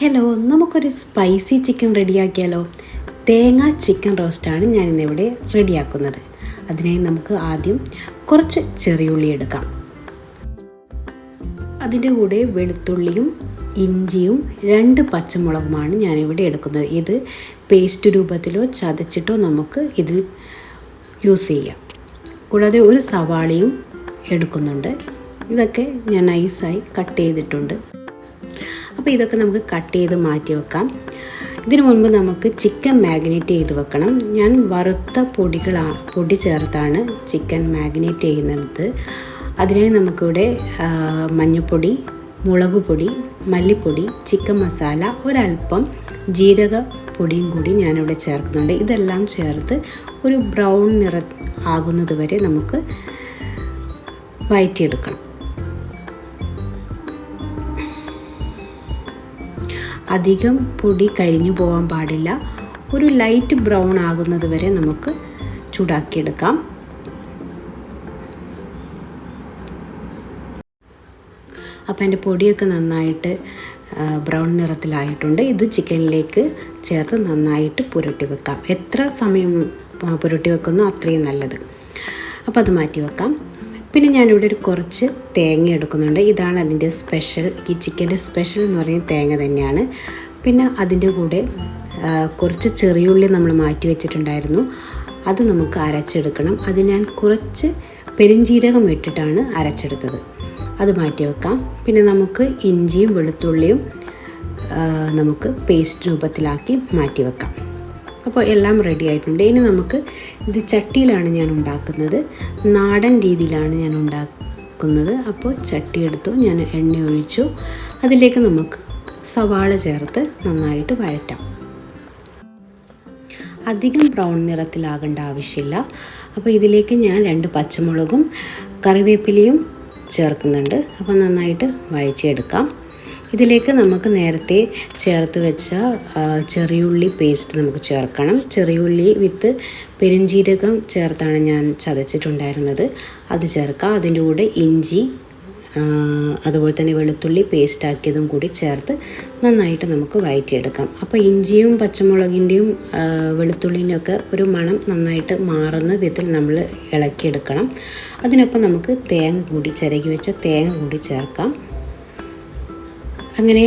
Hello, നമുക്കൊരു spicy chicken റെഡിയാക്കിയാലോ? തേങ്ങ chicken റോസ്റ്റാണ് ഞാനിന്നിവിടെ റെഡിയാക്കുന്നത്. അതിനായി നമുക്ക് ആദ്യം കുറച്ച് ചെറിയുള്ളി എടുക്കാം. അതിൻ്റെ കൂടെ വെളുത്തുള്ളിയും ഇഞ്ചിയും 2 പച്ചമുളകുമാണ് ഞാനിവിടെ എടുക്കുന്നത്. ഇത് പേസ്റ്റ് രൂപത്തിലോ ചതച്ചിട്ടോ നമുക്ക് ഇത് യൂസ് ചെയ്യാം. കൂടാതെ ഒരു സവാളയും എടുക്കുന്നുണ്ട്. ഇതൊക്കെ ഞാൻ നൈസായി കട്ട് ചെയ്തിട്ടുണ്ട്. അപ്പോൾ ഇതൊക്കെ നമുക്ക് കട്ട് ചെയ്ത് മാറ്റി വെക്കാം. ഇതിനു മുൻപ് നമുക്ക് ചിക്കൻ മാഗ്നേറ്റ് ചെയ്ത് വെക്കണം. ഞാൻ വറുത്ത പൊടി ചേർത്താണ് ചിക്കൻ മാഗ്നേറ്റ് ചെയ്യുന്നത്. അതിനായി നമുക്കിവിടെ മഞ്ഞൾപ്പൊടി, മുളക് പൊടി, മല്ലിപ്പൊടി, ചിക്കൻ മസാല, ഒരൽപ്പം ജീരക പൊടിയും കൂടി ഞാനിവിടെ ചേർക്കുന്നുണ്ട്. ഇതെല്ലാം ചേർത്ത് ഒരു ബ്രൗൺ നിറം ആകുന്നത് വരെ നമുക്ക് വഴറ്റിയെടുക്കണം. അധികം പൊടി കരിഞ്ഞു പോകാൻ പാടില്ല. ഒരു ലൈറ്റ് ബ്രൗൺ ആകുന്നത് വരെ നമുക്ക് ചൂടാക്കിയെടുക്കാം. അപ്പോൾ എൻ്റെ പൊടിയൊക്കെ നന്നായിട്ട് ബ്രൗൺ നിറത്തിലായിട്ടുണ്ട്. ഇത് ചിക്കനിലേക്ക് ചേർത്ത് നന്നായിട്ട് പുരട്ടി വെക്കാം. എത്ര സമയം പുരട്ടി വെക്കുന്നോ അത്രയും നല്ലത്. അപ്പോൾ അത് മാറ്റി വെക്കാം. പിന്നെ ഞാനിവിടെ ഒരു കുറച്ച് തേങ്ങ എടുക്കുന്നുണ്ട്. ഇതാണ് അതിൻ്റെ സ്പെഷ്യൽ. ഈ ചിക്കൻ്റെ സ്പെഷ്യൽ എന്ന് പറയുന്നത് തേങ്ങ തന്നെയാണ്. പിന്നെ അതിൻ്റെ കൂടെ കുറച്ച് ചെറിയുള്ളി നമ്മൾ മാറ്റി വെച്ചിട്ടുണ്ടായിരുന്നു. അത് നമുക്ക് അരച്ചെടുക്കണം. അത് ഞാൻ കുറച്ച് പെരുംജീരകം ഇട്ടിട്ടാണ് അരച്ചെടുത്തത്. അത് മാറ്റി വെക്കാം. പിന്നെ നമുക്ക് ഇഞ്ചിയും വെളുത്തുള്ളിയും നമുക്ക് പേസ്റ്റ് രൂപത്തിലാക്കി മാറ്റി വെക്കാം. അപ്പോൾ എല്ലാം റെഡി ആയിട്ടുണ്ട്. ഇനി നമുക്ക് ഇത് ചട്ടിയിലാണ് ഞാൻ ഉണ്ടാക്കുന്നത്. നാടൻ രീതിയിലാണ് ഞാൻ ഉണ്ടാക്കുന്നത്. അപ്പോൾ ചട്ടി എടുത്തു, ഞാൻ എണ്ണ ഒഴിച്ചു. അതിലേക്ക് നമുക്ക് സവാള ചേർത്ത് നന്നായിട്ട് വഴറ്റാം. അധികം ബ്രൗൺ നിറത്തിലാകേണ്ട ആവശ്യമില്ല. അപ്പോൾ ഇതിലേക്ക് ഞാൻ 2 പച്ചമുളകും കറിവേപ്പിലയും ചേർക്കുന്നുണ്ട്. അപ്പോൾ നന്നായിട്ട് വഴറ്റിയെടുക്കാം. ഇതിലേക്ക് നമുക്ക് നേരത്തെ ചേർത്ത് വെച്ച ചെറിയുള്ളി പേസ്റ്റ് നമുക്ക് ചേർക്കണം. ചെറിയുള്ളി വിത്ത് പെരുംജീരകം ചേർത്താണ് ഞാൻ ചതച്ചിട്ടുണ്ടായിരുന്നത്. അത് ചേർക്കാം. അതിൻ്റെ കൂടെ ഇഞ്ചി, അതുപോലെ തന്നെ വെളുത്തുള്ളി പേസ്റ്റ് ആക്കിയതും കൂടി ചേർത്ത് നന്നായിട്ട് നമുക്ക് വഴറ്റിയെടുക്കാം. അപ്പോൾ ഇഞ്ചിയും പച്ചമുളകിൻ്റെയും വെളുത്തുള്ളിൻ്റെയൊക്കെ ഒരു മണം നന്നായിട്ട് മാറുന്ന വിധത്തിൽ നമ്മൾ ഇളക്കിയെടുക്കണം. അതിനൊപ്പം നമുക്ക് തേങ്ങ കൂടി, ചിരകി വെച്ച തേങ്ങ കൂടി ചേർക്കാം. അങ്ങനെ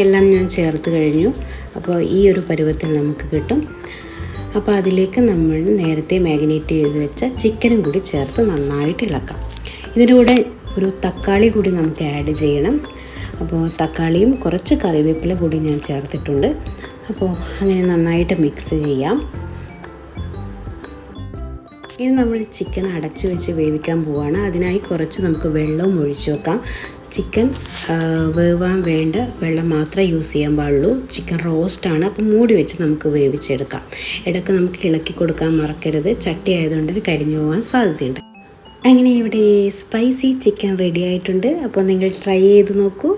എല്ലാം ഞാൻ ചേർത്ത് കഴിഞ്ഞു. അപ്പോൾ ഈ ഒരു പരുവത്തിൽ നമുക്ക് കിട്ടും. അപ്പോൾ അതിലേക്ക് നമ്മൾ നേരത്തെ മാഗ്നേറ്റ് ചെയ്ത് വെച്ച ചിക്കനും കൂടി ചേർത്ത് നന്നായിട്ട് ഇളക്കാം. ഇതിൻ്റെ കൂടെ ഒരു തക്കാളി കൂടി നമുക്ക് ആഡ് ചെയ്യണം. അപ്പോൾ തക്കാളിയും കുറച്ച് കറിവേപ്പില കൂടി ഞാൻ ചേർത്തിട്ടുണ്ട്. അപ്പോൾ അങ്ങനെ നന്നായിട്ട് മിക്സ് ചെയ്യാം. ഇനി നമ്മൾ ചിക്കൻ അടച്ചു വെച്ച് വേവിക്കാൻ പോവുകയാണ്. അതിനായി കുറച്ച് നമുക്ക് വെള്ളവും ഒഴിച്ചു വെക്കാം. ചിക്കൻ വേവാൻ വേണ്ട വെള്ളം മാത്രമേ യൂസ് ചെയ്യാൻ പാടുള്ളൂ. ചിക്കൻ റോസ്റ്റാണ്. അപ്പോൾ മൂടി വെച്ച് നമുക്ക് വേവിച്ചെടുക്കാം. ഇടയ്ക്ക് നമുക്ക് ഇളക്കി കൊടുക്കാൻ മറക്കരുത്. ചട്ടി ആയതുകൊണ്ട് കരിഞ്ഞു പോകാൻ സാധ്യതയുണ്ട്. അങ്ങനെ ഇവിടെ സ്പൈസി ചിക്കൻ റെഡി ആയിട്ടുണ്ട്. അപ്പോൾ നിങ്ങൾ ട്രൈ ചെയ്ത് നോക്കൂ.